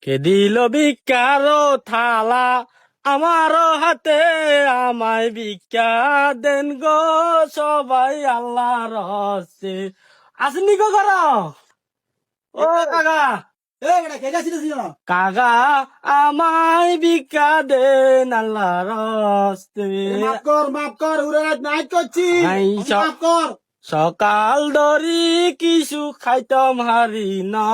কে দিল ভিক্ষার থালা আমার হাতে, আমায় ভিক্ষা দেন গো সবাই আল্লাহর হস্তে। আসেনি গো ঘর? ও কাকা, কাকা আমায় ভিক্ষা দেন আল্লাহর হস্তে। মাফ কর উড়ে নাই করছি। নাই, মাফ কর। সকাল ধরি কিছু খাইতাম হারি না।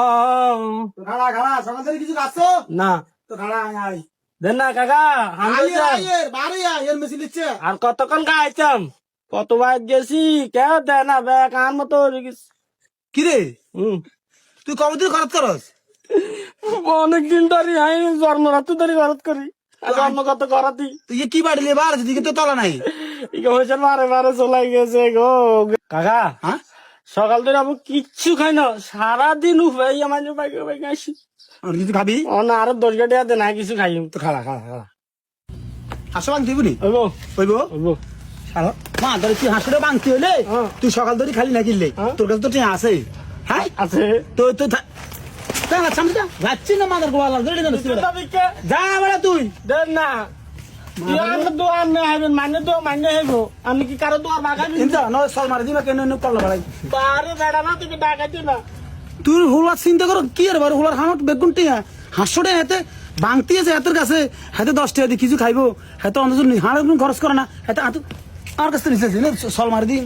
খাড়া খাড়া সকাল থেকে কিছু খাচ্ছো না তো? খাড়া আয় দেন না কাকা, হামলে যাই। বাড়ি আয় এর মেশিন দিচ্ছে। আর কতক্ষণ খাইতাম? কতবার গেছি, কেউ দেয় না বে, কার মতো হয়ে গেছি। কিরে হুম, তুই কতদিন খরচ করস? অনেকদিন ধরে আমি জন্মরাত্রি ধরে খরচ করি। আর জন্মগত করাতি তুই কি বাড়ি বার দিকে তো তলা নাই। ইকে হয়েছে বারে বারে চলাই গেছে গো কাকা। হ্যাঁ সকাল ধরে আমি কিচ্ছু খাই না, সারাদিন উপাই আমার বাইকে বাইকে আসি। আর কিছু খাবি? ও না, আরো 10 গাড়ি আছে না, কিছু খাই তো খাড়া খাড়া খাড়া হাঁসো বাংতি হইবনি হইব হইব। হইব। মা ধরে তুই হাঁসটা বাংতি হইলে হ্যাঁ। তুই সকাল ধরে খালি না কিনলে হ্যাঁ। তোর কাছে তো ঠিক আছে। হ্যাঁ আছে তো তো যাচ্ছি না মাদার গোয়াল যা বেড়া তুই দেন না, তুই আমার দোয়ার নেই হাইবেন, মানে তো মানে হইব। আমি কি কারো দোয়ার বাগাবি? কিন্তু নয় সল মারি দিবা কেন কল বাড়াই বারে বেড়া না, তুমি ডাকাইতে না। তুই হুলার চিন্তা করো কি আর বার হুলার হামট বেগুন টিয়া হাঁসটা হাতে বাংতি আছে হাতের কাছে, হাতে 10 টাকা দিয়ে কিছু খাইবো, হাতে অন্তত হাড় খরচ করে না, হাতে আমার কাছে নিচে সল মারি দিন।